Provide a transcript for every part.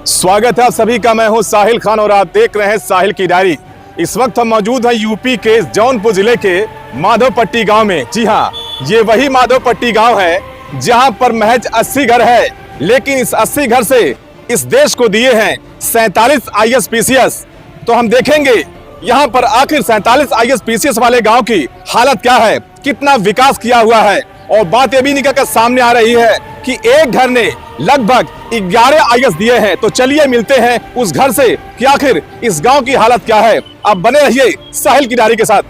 स्वागत है आप सभी का। मैं हूं साहिल खान और आप देख रहे हैं साहिल की डायरी। इस वक्त हम मौजूद हैं यूपी के जौनपुर जिले के माधवपट्टी गांव में। जी हां, ये वही माधवपट्टी गांव है जहां पर महज 80 घर है, लेकिन इस 80 घर से इस देश को दिए हैं 47 ISPCS। तो हम देखेंगे यहां पर आखिर 47 ISPCS वाले गांव की हालत क्या है, कितना विकास किया हुआ है। और बात ये भी निकल कर सामने आ रही है कि एक घर ने लगभग 11 IS दिए हैं। तो चलिए मिलते हैं उस घर से कि आखिर इस गांव की हालत क्या है। आप बने रहिए साहिल की डायरी के साथ।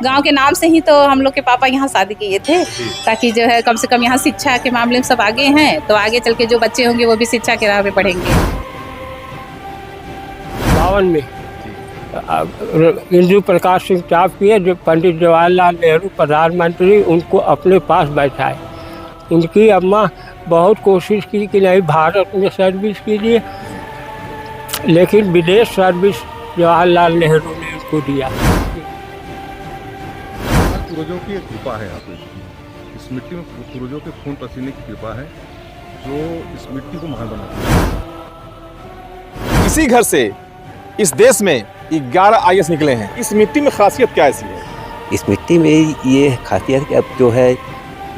गांव के नाम से ही तो हम लोग के पापा यहाँ शादी किए थे, ताकि जो है कम से कम यहाँ शिक्षा के मामले में सब आगे हैं, तो आगे चल के जो बच्चे होंगे वो भी शिक्षा के राह पे पढ़ेंगे। 52 में इंदु प्रकाश सिंह टाप किए, जो पंडित जवाहरलाल नेहरू प्रधानमंत्री उनको अपने पास बैठाए। इनकी अम्मा बहुत कोशिश की कि नहीं भारत में सर्विस कीजिए, लेकिन विदेश सर्विस जवाहरलाल नेहरू ने उनको दिया। पूर्वजों की एक कृपा है यहाँ पे, इस मिट्टी में पूर्वजों के खून पसीने की कृपा है जो इस मिट्टी को महान बनाती है। इसी घर से इस देश में 11 IS निकले हैं। इस मिट्टी में खासियत क्या ऐसी है? इस मिट्टी में ये खासियत कि अब जो है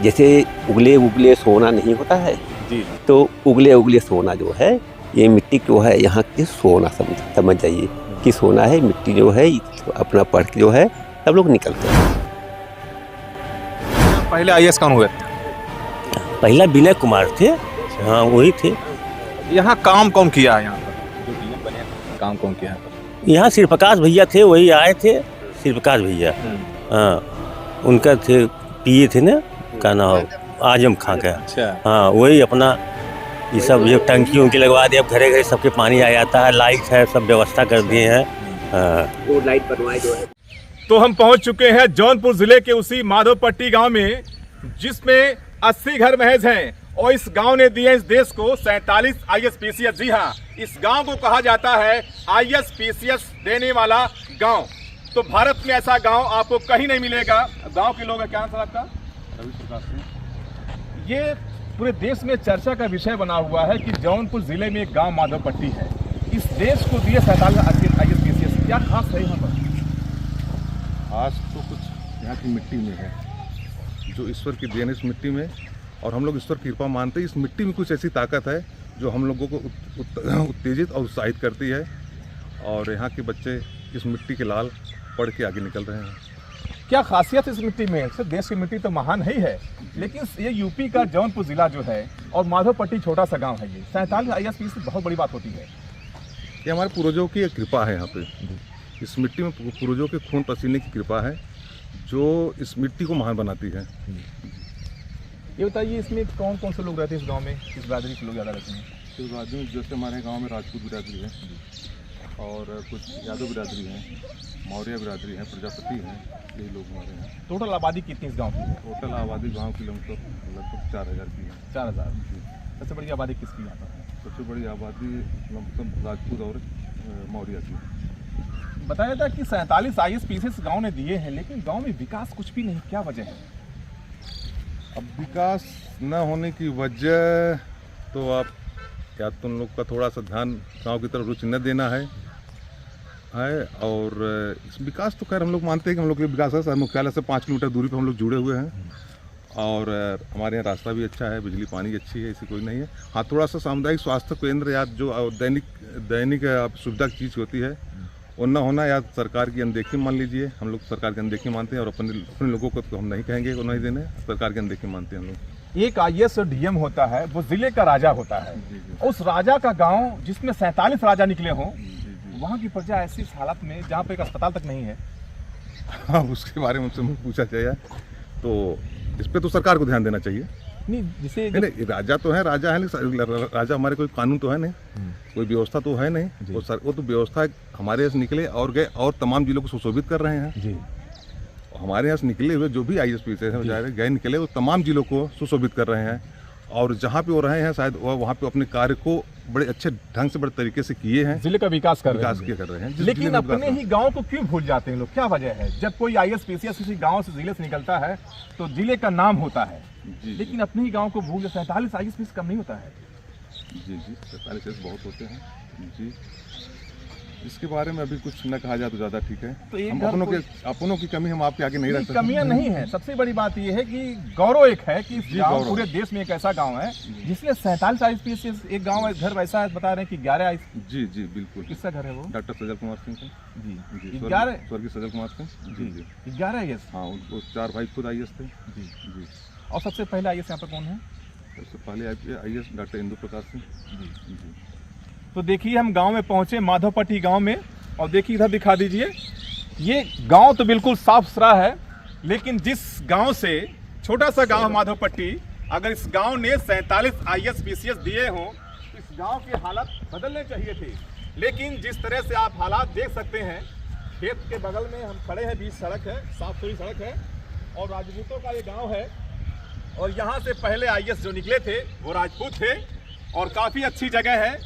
जैसे उगले उगले सोना नहीं होता है जी, तो उगले उगले सोना जो है ये मिट्टी जो है यहाँ की सोना समझ जाइए कि सोना है। मिट्टी जो है अपना पढ़ के जो है सब लोग निकलते हैं। पहले IS कौन हुए? पहला विनय कुमार थे, हाँ वही थे। यहाँ काम कौन किया है? यहाँ पर जो DM बने काम कौन किया है? यहाँ श्रीप्रकाश भैया थे, वही आए थे श्रीप्रकाश भैया। हाँ उनका थे पिए थे ना, का नाम आजम खां का। अच्छा। हाँ वही अपना ये सब जो टंकी उनकी लगवा दिया, अब घरे घरे सबके पानी आ जाता है, लाइट है, सब व्यवस्था कर दिए हैं। वो लाइट बनवाए जो है। तो हम पहुंच चुके हैं जौनपुर जिले के उसी माधवपट्टी गांव में, जिसमें 80 घर महज हैं और इस गांव ने दिए इस देश को 47 ISPCS। जी हाँ, इस गांव को कहा जाता है ISPCS देने वाला गांव। तो भारत में ऐसा गांव आपको कहीं नहीं मिलेगा। गांव के लोग क्या नाम आपका? रविप्रकाश सिंह। ये पूरे देश में चर्चा का विषय बना हुआ है कि जौनपुर जिले में एक गांव माधवपट्टी है, इस देश को दिए 47 ISPCS। क्या खास है यहाँ पर? आज तो कुछ यहाँ की मिट्टी में है जो ईश्वर की देन इस मिट्टी में, और हम लोग ईश्वर की कृपा मानते हैं। इस मिट्टी में कुछ ऐसी ताकत है जो हम लोगों को उत्तेजित और उत्साहित करती है, और यहाँ के बच्चे इस मिट्टी के लाल पढ़ के आगे निकल रहे हैं। क्या खासियत इस मिट्टी में? सिर्फ देश की मिट्टी तो महान ही है, लेकिन ये यूपी का जौनपुर जिला जो है और माधवपट्टी छोटा सा गांव है, ये 47 ISPCS बहुत बड़ी बात होती है। ये हमारे पूर्वजों की एक कृपा है। यहाँ पे इस मिट्टी में पूर्वजों के खून पसीने की कृपा है जो इस मिट्टी को महान बनाती है। ये बताइए, इसमें कौन कौन से लोग रहते हैं इस गांव में? किस बिरादरी के लोग ज़्यादा रहते हैं? इस आदमी जैसे हमारे गांव में राजपूत बिरादरी है, और कुछ यादव बिरादरी है, मौर्य बिरादरी है, प्रजापति हैं, यही लोग हमारे हैं। टोटल आबादी कितनी इस गांव की है? टोटल आबादी गांव की लगभग 4000 की है। 4000। सबसे बड़ी आबादी किसकी यहाँ पर? सबसे बड़ी आबादी मतलब राजपूत और मौर्य की। बताया था कि 47 ISPCS गांव ने दिए हैं, लेकिन गांव में विकास कुछ भी नहीं। क्या वजह है? अब विकास न होने की वजह तो आप या तो उन लोग का थोड़ा सा ध्यान गांव की तरफ रुचि न देना है। और इस विकास तो खैर हम लोग मानते हैं कि हम लोग के विकास है। मुख्यालय से 5 किलोमीटर दूरी पर हम लोग जुड़े हुए हैं, और हमारे यहाँ रास्ता भी अच्छा है, बिजली पानी अच्छी है, ऐसी कोई नहीं है। हाँ थोड़ा सा सामुदायिक स्वास्थ्य केंद्र या जो दैनिक सुविधा की चीज़ होती है वो न होना, या सरकार की अनदेखी मान लीजिए। हम लोग सरकार की अनदेखी मानते हैं, और अपने लोगों को तो हम नहीं कहेंगे वो नहीं देने, सरकार की अनदेखी मानते हैं हम लोग। एक IS और DM होता है, वो जिले का राजा होता है। उस राजा का गांव जिसमें 47 राजा निकले हों, वहाँ की प्रजा ऐसी हालत में जहाँ पे एक अस्पताल तक नहीं है। हाँ उसके बारे में हमसे पूछा जाए तो इस पर तो सरकार को ध्यान देना चाहिए। नहीं, जिसे नहीं राजा तो है, राजा है, लेकिन राजा हमारे कोई कानून तो है नहीं, कोई व्यवस्था तो है नहीं। वो तो व्यवस्था हमारे यहाँ से निकले और गए और तमाम जिलों को सुशोभित कर रहे हैं जी। हमारे यहाँ से निकले हुए जो भी ISPCS गए निकले वो तमाम जिलों को सुशोभित कर रहे हैं, और जहाँ पे वो रहे हैं शायद वहाँ पे अपने कार्य को बड़े अच्छे ढंग से बड़े तरीके से किए हैं, जिले का विकास कर विकास रहे कर रहे हैं। हैं। जिस लेकिन जिले में विकास अपने ही गांव को क्यों भूल जाते हैं लोग, क्या वजह है? जब कोई IAS PCS किसी गांव से जिले से निकलता है तो जिले का नाम होता है, जी, लेकिन अपने ही गांव को भूल 47 IAS PCS कम नहीं होता है। जी जी 47 बहुत होते हैं जी। इसके बारे में अभी कुछ न कहा जाए तो ज़्यादा ठीक है। तो एक हम घर अपनों की कमी हम आपके आगे नहीं रख सकते। कमियां नहीं है, सबसे बड़ी बात यह है कि गौरव एक है कि इस जी, गांव गौरव। पूरे देश में एक ऐसा गांव है जिसमें 47 IAS PCS एक गांव है, घर वैसा है, बता रहे हैं कि 11 जी जी बिल्कुल। किसका घर है वो? डॉक्टर सजल कुमार सिंह का जी जी, 11 स्वर्गीय सजल कुमार सिंह जी जी 11 IAS। हाँ, वो 4 भाई खुद IAS थे जी जी। और सबसे पहले IAS यहाँ पर कौन है? सबसे पहले IAS डॉक्टर इंदु प्रकाश सिंह जी। तो देखिए हम गांव में पहुंचे, माधवपट्टी गांव में, और देखिए इधर दिखा दीजिए, ये गांव तो बिल्कुल साफ सुथरा है, लेकिन जिस गांव से, छोटा सा गांव माधवपट्टी, अगर इस गांव ने 47 IAS PCS दिए हों तो इस गांव के हालात बदलने चाहिए थे। लेकिन जिस तरह से आप हालात देख सकते हैं, खेत के बगल में हम खड़े हैं, बीच सड़क है, साफ सुथरी सड़क है और राजपूतों का ये गाँव है, और यहाँ से पहले IAS जो निकले थे वो राजपूत थे, और काफ़ी अच्छी जगह है।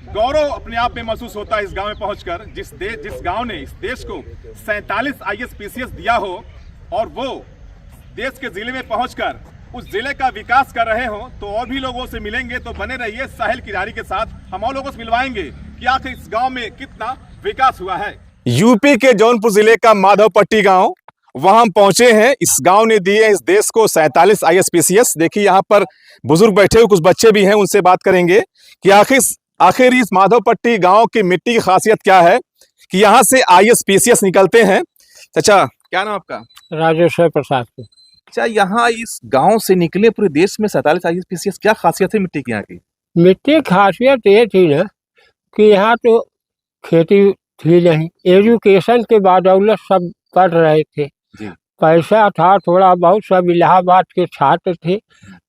गौरव अपने आप में महसूस होता है इस गांव में पहुंचकर, जिस गांव ने इस देश को 47 IAS PCS दिया हो, और वो देश के जिले में पहुंचकर उस जिले का विकास कर रहे हो, तो और भी लोगों से मिलेंगे। तो बने रहिए साहिल किरारी के साथ, हम और लोगों से मिलवाएंगे कि आखिर इस गांव में कितना विकास हुआ है। यूपी के जौनपुर जिले का माधवपट्टी गाँव, वहां हम पहुंचे हैं। इस गांव ने दिए इस देश को 47 IAS PCS। देखिए यहाँ पर बुजुर्ग बैठे हुए, कुछ बच्चे भी हैं, उनसे बात करेंगे कि आखिर इस माधवपट्टी गांव की मिट्टी की खासियत क्या है कि यहाँ से IAS PCS निकलते हैं। चाचा, क्या नाम आपका? राजेश्वर प्रसाद को। अच्छा, यहाँ इस गांव से निकले पूरे देश में 47 IAS PCS, क्या खासियत है मिट्टी की यहाँ की? मिट्टी की खासियत ये थी ना कि यहाँ तो खेती थी नहीं, एजुकेशन के बदौलत सब पढ़ रहे थे जी। पैसा था थोड़ा बहुत, सब इलाहाबाद के छात्र थे,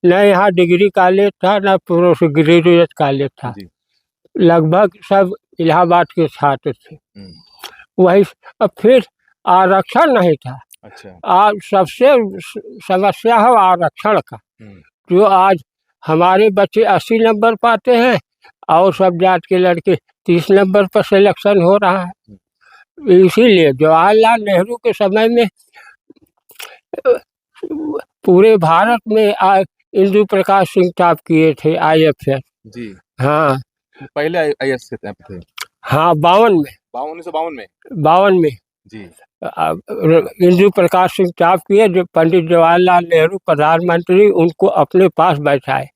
न यहाँ डिग्री कॉलेज था न पोस्ट ग्रेजुएट कॉलेज था, जी। लगभग सब इलाहाबाद के छात्र थे। वही अब फिर आरक्षण नहीं था। अच्छा। सबसे समस्या है आरक्षण का, जो आज हमारे बच्चे 80 नंबर पाते हैं और सब जात के लड़के 30 नंबर पर सिलेक्शन हो रहा है। इसीलिए जवाहरलाल नेहरू के समय में पूरे भारत में इंदु प्रकाश सिंह टॉप किए थे IFS जी। हाँ, पहले IAS थे। हाँ 52 में, 1952 में जी। जी। इंदु प्रकाश सिंह टॉप किए, जो पंडित जवाहरलाल नेहरू प्रधानमंत्री, उनको अपने पास बैठाए।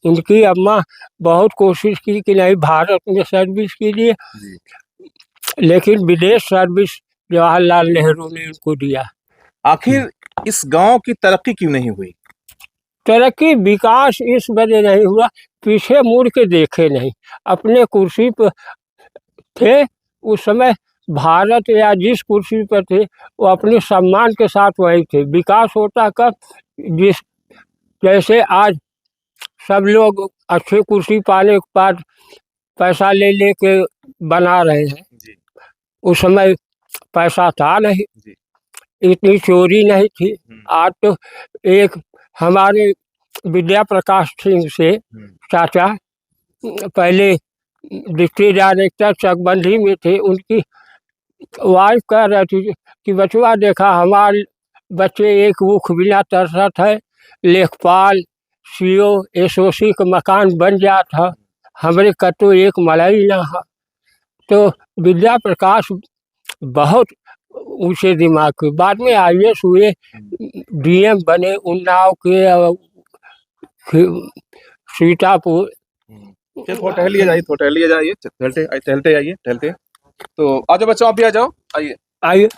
उनकी अम्मा बहुत कोशिश की कि नहीं भारत में सर्विस कीजिए, लेकिन विदेश सर्विस जवाहरलाल नेहरू ने उनको दिया। आखिर इस गांव की तरक्की क्यों नहीं हुई? तरक्की विकास इस वजह नहीं हुआ, पीछे मुड़ के देखे नहीं। अपने कुर्सी पर थे उस समय, भारत या जिस कुर्सी पर थे वो अपने सम्मान के साथ वही थे। विकास होता कब, जैसे आज सब लोग अच्छे कुर्सी पाने के बाद पैसा ले के बना रहे हैं, उस समय पैसा था नहीं, इतनी चोरी नहीं थी। आज तो एक हमारे विद्या प्रकाश सिंह से चाचा पहले डिप्टी डायरेक्टर चकबंदी में थे, उनकी वाइफ कह रही थी कि बचवा देखा हमारे बच्चे एक मुख बिना तरसत है, लेखपाल CO SOC का मकान बन जाता, हमारे कतो एक मलाई ना है। तो विद्या प्रकाश बहुत ऊंचे दिमाग के, बाद में IAS हुए, DM बने उन्नाव के, सीतापुर। टहलिए जाइए, टहलते। तो आ जाओ बच्चों, आप भी आ जाओ, आइए।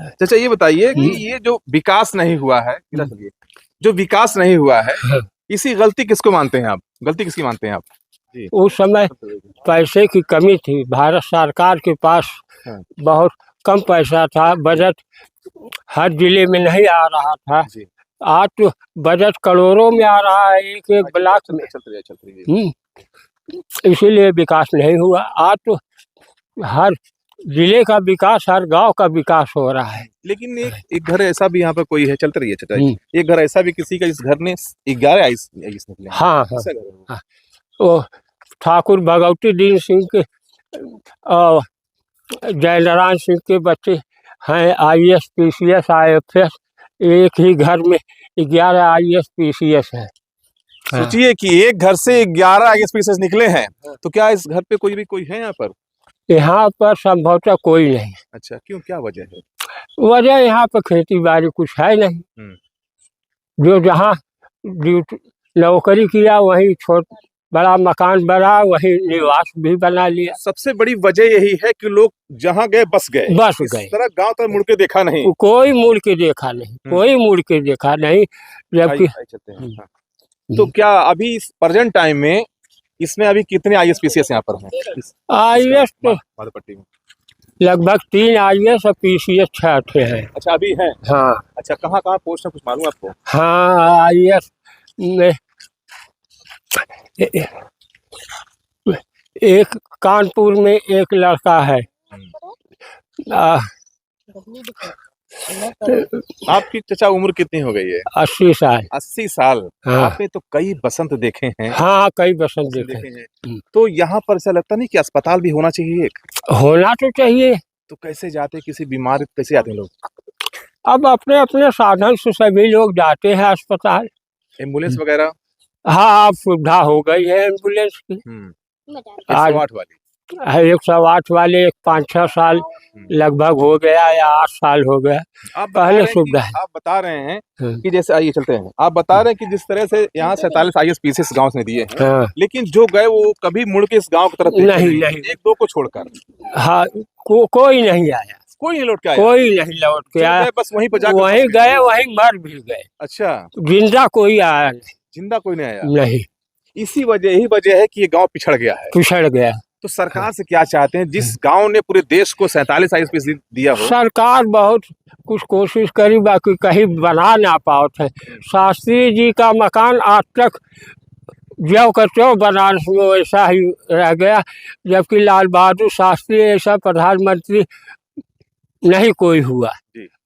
चाचा ये बताइए कि ये जो विकास नहीं हुआ है, जो विकास नहीं हुआ है, इसी गलती किसको मानते हैं आप? गलती किसकी मानते हैं आप? उस समय पैसे की कमी थी, भारत सरकार के पास बहुत कम पैसा था, बजट हर जिले में नहीं आ रहा था। आज तो बजट करोड़ों में आ रहा है, एक ब्लॉक में। इसीलिए विकास नहीं हुआ। आज तो हर जिले का विकास, हर गांव का विकास हो रहा है। लेकिन एक घर ऐसा भी यहाँ पर कोई है, चलते रहिए चाचा, एक घर ऐसा भी किसी का, इस घर ने 11 IAS निकले। हाँ। वो ठाकुर भगवती दीन सिंह के और जयनारायण सिंह के बच्चे हैं IAS PCS IFS। एक ही घर में 11 IAS PCS हैं। सोचिए कि एक घर से 11 IAS निकले हैं, तो क्या इस घर पे कोई है यहाँ पर? यहाँ पर संभवतः कोई नहीं। अच्छा, क्यों, क्या वजह है? वजह यहाँ पर खेती बाड़ी कुछ है नहीं। जो जहाँ ड्यूटी नौकरी किया वहीं बड़ा मकान बना, वहीं निवास भी बना लिया। सबसे बड़ी वजह यही है कि लोग जहाँ गए बस गए। इस तरह गांव तक मुड़ के देखा नहीं। कोई मुड़ के देखा नहीं, कोई मुड़ के देखा नहीं। जबकि तो क्या अभी इस प्रेजेंट टाइम में इसमें अभी कितने IAS PCS यहाँ पर हैं? IAS तो माधोपट्टी में लगभग 3 IAS और PCS 6 हैं। अच्छा, अभी हैं? हाँ। अच्छा, कहाँ कहाँ पोस्ट है, कुछ मालूम आपको? हाँ, IAS में एक कानपुर में एक लड़का है। आपकी चाचा उम्र कितनी हो गई है? 80 साल। 80 साल। हाँ। आपने तो कई बसंत देखे हैं। हाँ, कई बसंत देखे हैं। तो यहाँ पर ऐसा लगता नहीं कि अस्पताल भी होना चाहिए? होना तो चाहिए। तो कैसे जाते, किसी बीमार कैसे आते हैं लोग? अब अपने अपने साधन से सभी लोग जाते हैं अस्पताल। एम्बुलेंस वगैरह? हाँ, अब सुविधा हो गई है एम्बुलेंस की। 108 वाली? 108 वाले 5-6 साल लगभग हो गया, या 8 साल हो गया। पहले सुविधा है। आप बता रहे हैं कि जैसे, आइए चलते हैं, आप बता रहे हैं कि जिस तरह से यहाँ 47 IAS PCS गाँव ने दिए हैं, लेकिन जो गए वो कभी मुड़ के इस गाँव की तरफ नहीं, 1-2 को छोड़कर। हाँ, कोई नहीं आया, कोई नहीं लौट के आया? कोई नहीं लौट के आया, बस वहीं पर जाकर वहीं गए, वहीं मर भी गए। अच्छा, जिंदा कोई आया नहीं? जिंदा कोई नहीं आया? नहीं। यही वजह है कि ये गांव पिछड़ गया है। पिछड़ गया। तो सरकार से क्या चाहते हैं, जिस गांव ने पूरे देश को 47 IAS PCS दिया हो? सरकार बहुत कुछ कोशिश करी, बाकी कहीं बना ना पाओ थे। शास्त्री जी का मकान आज तक ज्यों का त्यों बनारस में वैसा ही रह गया, जबकि लाल बहादुर शास्त्री ऐसा प्रधानमंत्री नहीं कोई हुआ।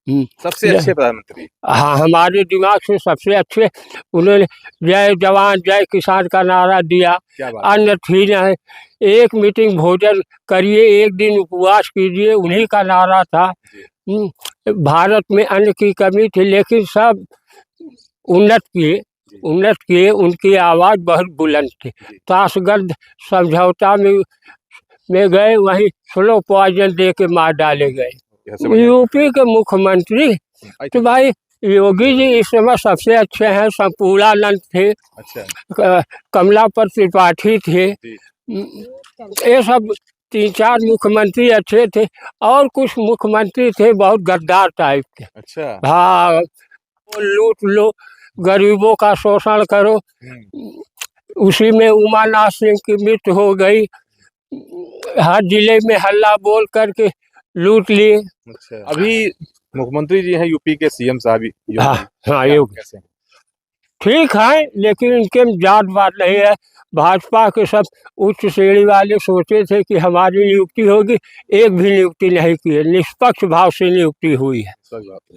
सबसे अच्छे प्रधानमंत्री। हाँ, हमारे दिमाग से सबसे अच्छे। उन्होंने जय जवान जय किसान का नारा दिया। अन्न थी नहीं, एक मीटिंग भोजन करिए, एक दिन उपवास कीजिए, उन्हीं का नारा था। भारत में अन्न की कमी थी, लेकिन सब उन्नत किए। उनकी आवाज़ बहुत बुलंद थी। ताशगढ़ समझौता में गए, वहीं स्लो पॉइजन दे के मार डाले गए। यूपी के मुख्यमंत्री तो भाई योगी जी इस समय सबसे अच्छे हैं। संपूर्णानंद थे। अच्छा। कमलापत त्रिपाठी थे। ये सब 3-4 मुख्यमंत्री अच्छे थे, और कुछ मुख्यमंत्री थे बहुत गद्दार टाइप के। अच्छा। हाँ, लूट लो, गरीबों का शोषण करो। उसी में उमानाथ सिंह की मृत्यु हो गई। हर जिले में हल्ला बोल करके लूट लिए। अच्छा। अभी मुख्यमंत्री जी हैं यूपी के, CM साहब। हाँ, योगी ठीक है, लेकिन इनके जात बात नहीं है। भाजपा के सब उच्च श्रेणी वाले सोचे थे कि हमारी नियुक्ति होगी, एक भी नियुक्ति नहीं की है। निष्पक्ष भाव से नियुक्ति हुई है।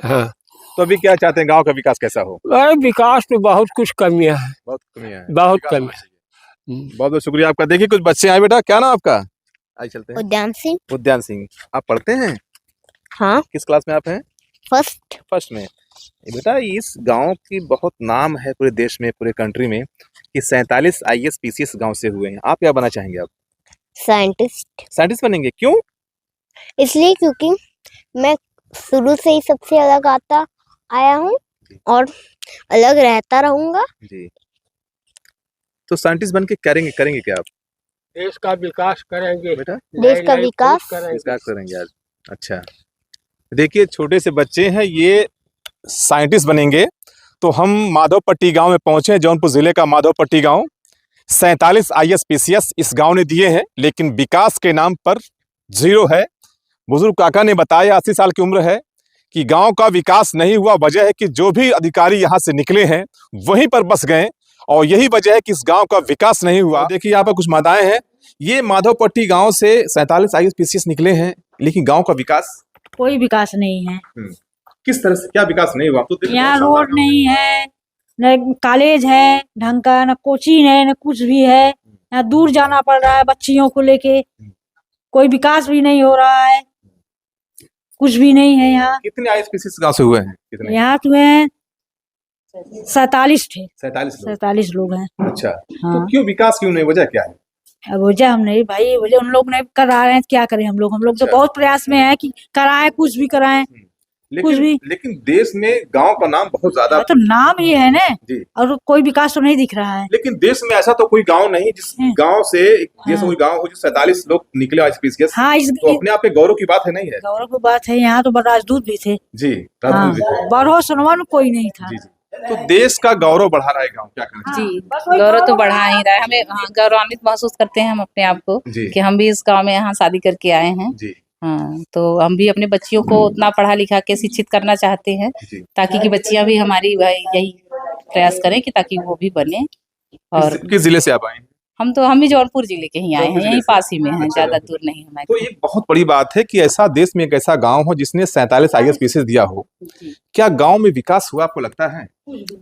हाँ। तो अभी क्या चाहते हैं, गांव का विकास कैसा हो? अरे विकास तो बहुत कुछ कमियां हैं। बहुत कमियां हैं। बहुत कमियां। बहुत बहुत शुक्रिया आपका। देखिए कुछ बच्चे आए। बेटा क्या नाम आपका? आइए चलते हैं। उद्यान सिंह। उद्यान सिंह, आप पढ़ते हैं? हाँ। किस क्लास में आप हैं? फर्स्ट में। बेटा, इस गांव की बहुत नाम है पूरे देश में, पूरे कंट्री में, कि 47 IAS PCS गांव से हुए हैं। आप क्या बनना चाहेंगे? आप साइंटिस्ट बनेंगे? क्यों? इसलिए क्योंकि मैं शुरू से ही सबसे अलग आया हूँ और अलग रहता रहूंगा जी। तो साइंटिस्ट बन के करेंगे क्या आप? देश का विकास करेंगे बेटा। देश का विकास करेंगे आज। अच्छा, देखिए छोटे से बच्चे हैं, ये साइंटिस्ट बनेंगे। तो हम माधोपट्टी गांव में पहुंचे हैं, जौनपुर जिले का माधोपट्टी गांव। 47 IAS PCS इस गांव ने दिए हैं, लेकिन विकास के नाम पर 0 है। बुजुर्ग काका ने बताया, 80 साल की उम्र है, कि गांव का विकास नहीं हुआ। वजह है कि जो भी अधिकारी यहां से निकले हैं वहीं पर बस गए, और यही वजह है कि इस गांव का विकास नहीं हुआ। देखिए यहाँ पर कुछ माताएं हैं। ये माधोपट्टी गांव से 47 IAS PCS निकले हैं, लेकिन गांव का विकास, कोई विकास नहीं है। किस तरह से क्या विकास नहीं हुआ? तो यहाँ रोड नहीं है, न कॉलेज है ढंग का, न कोचिंग है, न कुछ भी है। यहाँ दूर जाना पड़ रहा है बच्चियों को लेके, कोई विकास भी नहीं हो रहा है, कुछ भी नहीं है यहाँ। कितने आईएसपीसी गांव से हुए हैं? कितने? यहाँ तो हैं 47 थे, 47 लोग हैं। अच्छा, तो हाँ। क्यों विकास क्यों नहीं, वजह क्या है? अब वजह हम नहीं भाई, वजह उन लोग नहीं करा रहे हैं, क्या करें हम लोग तो अच्छा। बहुत प्रयास में है कि कराएं, कुछ भी कराएं। कुछ भी। लेकिन देश में गांव का नाम बहुत ज्यादा, तो नाम ही है ना, जी, और कोई विकास तो नहीं दिख रहा है। लेकिन देश में ऐसा तो कोई गांव नहीं जिस गांव से देश में कोई गांव हो जो 47 लोग निकले आईएसपीसी। हाँ, तो अपने आप पे गौरव की बात है, नहीं है? गौरव की बात है। यहाँ तो राजदूत भी थे जी, राजदूत भी थे। बरहो सुनवान कोई नहीं था। जी जी, तो देश का गौरव बढ़ा रहा है गाँव, क्या कहना चाहिए? जी, गौरव तो बढ़ा ही रहा है। हमें गौरवान्वित महसूस करते हैं हम अपने आप को जी। कि हम भी इस गांव में यहाँ शादी करके आए हैं। जी, हाँ, तो हम भी अपने बच्चियों को उतना पढ़ा लिखा के शिक्षित करना चाहते हैं जी। ताकि कि बच्चियां भी हमारी यही प्रयास करें कि ताकि वो भी बने। और किस जिले से आप आए हैं? हम भी जौनपुर जिले के ही आए हैं, यहीं पास ही में हैं, अच्छा। ज्यादा दूर नहीं हमारे। तो ये बहुत बड़ी बात है कि ऐसा देश में एक ऐसा गांव हो जिसने 47 आईएसपीसी दिया हो। क्या गांव में विकास हुआ, आपको लगता है?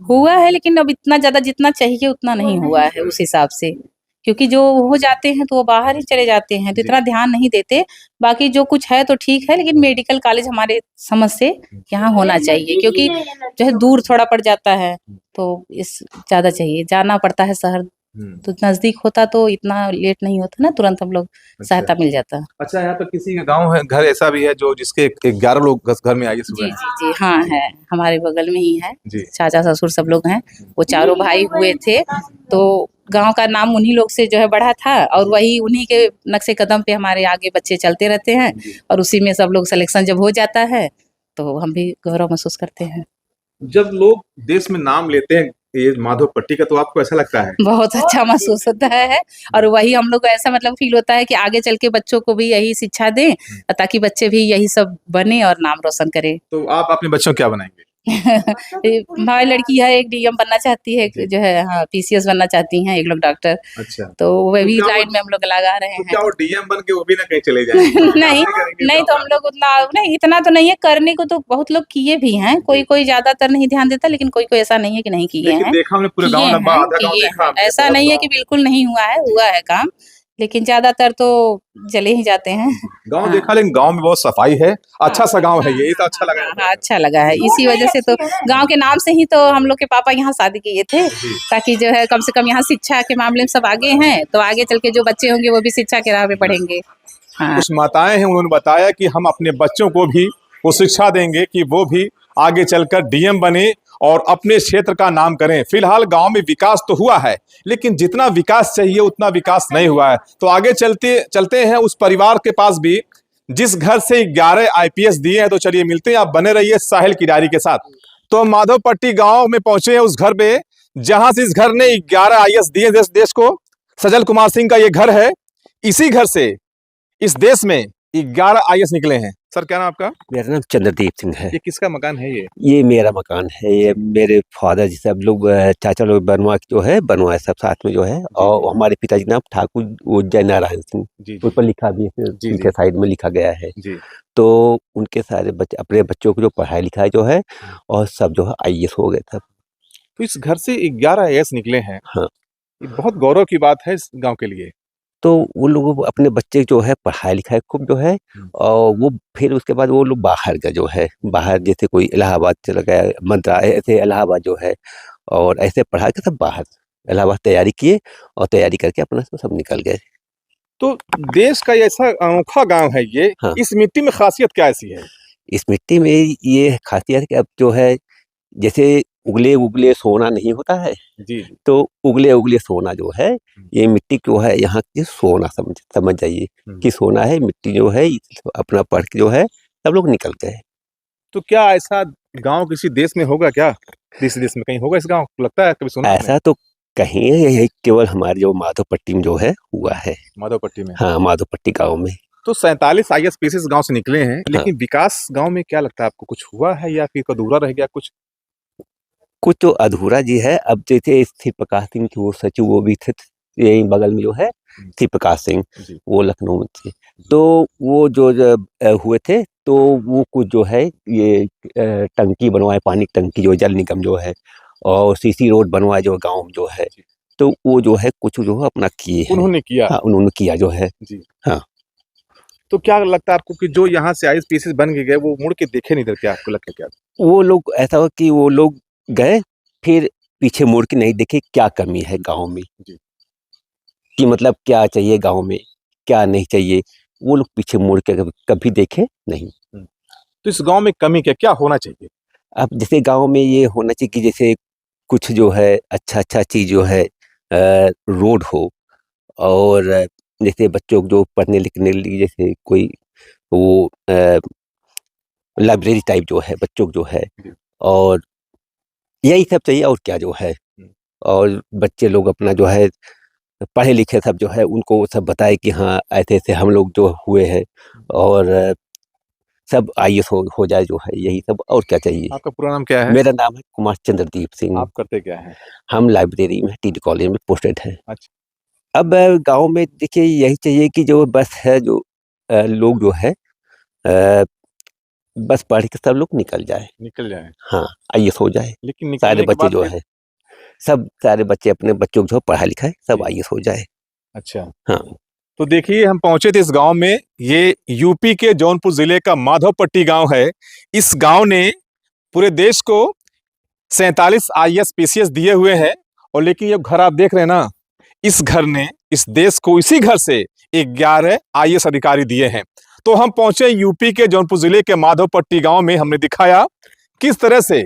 हुआ है, लेकिन अब इतना ज्यादा जितना चाहिए उतना नहीं हुआ है उस हिसाब से, क्योंकि जो हो जाते हैं तो वो बाहर ही चले जाते हैं, तो इतना ध्यान नहीं देते। बाकी जो कुछ है तो ठीक है, लेकिन मेडिकल कॉलेज हमारे समझ से यहाँ होना चाहिए, क्योंकि जो है दूर थोड़ा पड़ जाता है, तो इस ज्यादा चाहिए, जाना पड़ता है शहर। तो नजदीक होता तो इतना लेट नहीं होता ना, तुरंत हम लोग सहायता मिल जाता। अच्छा, यहाँ पर किसी का गांव है, घर ऐसा भी है जो जिसके 11 लोग घर में आईएएस हुए जी हैं? जी जी, हाँ है, हमारे बगल में ही है। जी। चाचा ससुर सब लोग हैं, वो चारों भाई हुए थे, तो गांव का नाम उन्हीं लोग से जो है बढ़ा था, और वही उन्हीं के नक्शे कदम पे हमारे आगे बच्चे चलते रहते हैं, और उसी में सब लोग सिलेक्शन जब हो जाता है तो हम भी गौरव महसूस करते हैं। जब लोग देश में नाम लेते हैं ये माधव पट्टी का, तो आपको ऐसा लगता है? बहुत अच्छा महसूस होता है, और वही हम लोग को ऐसा मतलब फील होता है कि आगे चल के बच्चों को भी यही शिक्षा दें, ताकि बच्चे भी यही सब बने और नाम रोशन करें। तो आप अपने बच्चों को क्या बनाएंगे? हमारी लड़की है, एक डीएम बनना चाहती है, जो है हाँ पीसीएस बनना चाहती हैं, एक लोग डॉक्टर। अच्छा, तो वह भी तो क्या लाइन में हम लोग लगा रहे तो हैं। क्या वो डीएम बन के वो भी ना कहीं चले जाएं? नहीं नहीं, तो हम लोग उतना नहीं, इतना तो नहीं है, करने को तो बहुत लोग किए भी हैं, कोई कोई ज्यादातर नहीं ध्यान देता, लेकिन कोई कोई ऐसा नहीं है कि नहीं किए लेकिन हैं। देखा हमने पूरे गांव लंबा, आधा गांव देखा हमने, ऐसा बहुत नहीं है गाँव। कि बिल्कुल नहीं हुआ है काम, लेकिन ज्यादातर तो चले ही जाते हैं। गांव हाँ। देखा, लेकिन गांव में बहुत सफाई है, अच्छा सा गांव है ये तो अच्छा लगा। हाँ, अच्छा लगा है, इसी वजह से तो गांव के नाम से ही तो हम लोग के पापा यहाँ शादी किए थे, ताकि जो है कम से कम यहाँ शिक्षा के मामले में सब आगे हैं, तो आगे चल के जो बच्चे होंगे वो भी शिक्षा के राह पे पढ़ेंगे। हाँ। कुछ माताएं हैं, उन्होंने बताया कि हम अपने बच्चों को भी वो शिक्षा देंगे कि वो भी आगे चलकर डीएम बने और अपने क्षेत्र का नाम करें। फिलहाल गांव में विकास तो हुआ है, लेकिन जितना विकास चाहिए उतना विकास नहीं हुआ है। तो आगे चलते हैं उस परिवार के पास भी जिस घर से 11 आईपीएस दिए हैं। तो चलिए मिलते हैं, आप बने रहिए साहिल की डायरी के साथ। तो माधव पट्टी गांव में पहुंचे हैं, उस घर पे जहां से इस घर ने 11 आईएएस दिए देश को। सजल कुमार सिंह का ये घर है, इसी घर से इस देश में 11 आईएएस निकले हैं। सर, क्या नाम आपका? मेरा नाम चंद्रदीप सिंह है। ये किसका मकान है? ये मेरा मकान है, ये मेरे फादर जी सब लोग चाचा लोग बनवाए सब साथ में जो है, और हमारे पिताजी नाम ठाकुर जय नारायण सिंह, उस पर लिखा भी है, पीछे साइड में लिखा गया है। तो उनके सारे बच्चे, अपने बच्चों को जो पढ़ाई लिखाई जो है, और सब जो है आईएएस हो गए सब। तो इस घर से 11 आईएएस निकले हैं। हाँ, ये बहुत गौरव की बात है इस गांव के लिए। तो वो लोग अपने बच्चे जो है पढ़ाई लिखाई खूब जो है, और वो फिर उसके बाद वो लोग बाहर का जो है, बाहर जैसे कोई इलाहाबाद चला गया, मंत्रालय ऐसे इलाहाबाद जो है, और ऐसे पढ़ा के सब बाहर इलाहाबाद तैयारी किए, और तैयारी करके अपना सब निकल गए। तो देश का ऐसा अनोखा गांव है ये। हाँ। इस मिट्टी में खासियत क्या ऐसी है? इस मिट्टी में ये खासियत कि अब जो है, जैसे उगले उगले सोना नहीं होता है, जी। तो उगले उगले सोना जो है, ये मिट्टी जो है यहाँ की सोना समझ जाइए कि सोना है मिट्टी जो है, अपना पढ़ के जो है सब लोग निकल गए। तो क्या ऐसा गांव किसी देश में होगा क्या? किसी देश में कहीं होगा इस गांव? लगता है कभी सुना? ऐसा तो कहीं है, केवल हमारे जो माधव पट्टी में जो है हुआ है। माधव पट्टी में? हाँ, माधव पट्टी गाँव में। तो 47 आईएएस पीसीएस गांव से निकले हैं, लेकिन विकास गांव में क्या लगता है आपको, कुछ हुआ है या फिर अधूरा रह गया? कुछ तो अधूरा जी है। अब जैसे श्री प्रकाश सिंह की वो सचिव, वो भी थे यही बगल में जो है, श्री प्रकाश सिंह, वो लखनऊ में थे। तो वो जो हुए थे, तो वो कुछ जो है ये टंकी बनवाए, पानी की टंकी जो जल निगम जो है, और सीसी रोड बनवाए जो गांव जो है। तो वो जो है कुछ जो है अपना किए हैं। उन्होंने किया। हाँ, उन्होंने किया जो है। जी। हाँ। तो क्या लगता है आपको कि जो यहाँ से आईएएस पीसीएस बन के गए वो मुड़ के देखे नहीं इधर, क्या आपको लगता है क्या? वो लोग ऐसा हो कि वो लोग गए, फिर पीछे मुड़ के नहीं देखे क्या कमी है गाँव में। जी। कि मतलब क्या चाहिए गाँव में, क्या नहीं चाहिए, वो लोग पीछे मुड़ के कभी देखे नहीं। तो इस गाँव में कमी क्या होना चाहिए? अब जैसे गाँव में ये होना चाहिए कि जैसे कुछ जो है अच्छा चीज़ जो है रोड हो, और जैसे बच्चों को जो पढ़ने लिखने के लिए जैसे कोई वो लाइब्रेरी टाइप जो है बच्चों को जो है, और यही सब चाहिए और क्या जो है। और बच्चे लोग अपना जो है पढ़े लिखे सब जो है उनको सब बताए कि हाँ ऐसे हम लोग जो हुए हैं, और सब आईएएस हो जाए जो है, यही सब और क्या चाहिए। आपका पूरा नाम क्या है? मेरा नाम है कुमार चंद्रदीप सिंह। आप करते क्या हैं? हम लाइब्रेरी में टीडी कॉलेज में पोस्टेड हैं। अच्छा। अब गांव में देखिए यही चाहिए कि जो बस है जो लोग जो है बस पढ़ के सब लोग निकल जाए। हाँ, आईएएस हो जाए। लेकिन सारे बच्चे जो है सब सारे बच्चे अपने बच्चों को जो पढ़ा लिखा है सब आईएएस हो जाए। अच्छा। हाँ। तो देखिए हम पहुंचे थे इस गांव में, ये यूपी के जौनपुर जिले का माधवपट्टी गांव है। इस गांव ने पूरे देश को 47 आईएएस पीसीएस दिए हुए हैं, और लेकिन ये घर आप देख रहे हैं ना, इस घर ने इस देश को इसी घर से 11 आईएएस अधिकारी दिए हैं। तो हम पहुंचे यूपी के जौनपुर जिले के माधवपट्टी गांव में। हमने दिखाया किस तरह से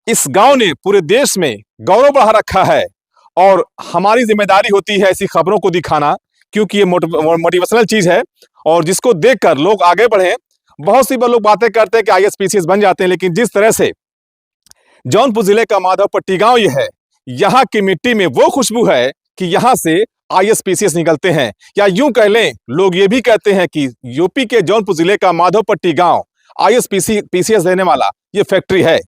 इस गांव ने पूरे देश में गौरव बढ़ा रखा है, और हमारी जिम्मेदारी होती है ऐसी खबरों को दिखाना, क्योंकि ये मोटिवेशनल चीज है और जिसको देखकर लोग आगे बढ़े। बहुत सी बार लोग बातें करते हैं कि आईएएस पीसीएस बन जाते हैं, लेकिन जिस तरह से जौनपुर जिले का माधवपट्टी गांव ये है, यहाँ की मिट्टी में वो खुशबू है कि यहाँ से आईएएस पीसीएस निकलते हैं। या यूं कह लें, लोग ये भी कहते हैं कि यूपी के जौनपुर जिले का माधवपट्टी गांव आईएएस पीसीएस देने वाला ये फैक्ट्री है।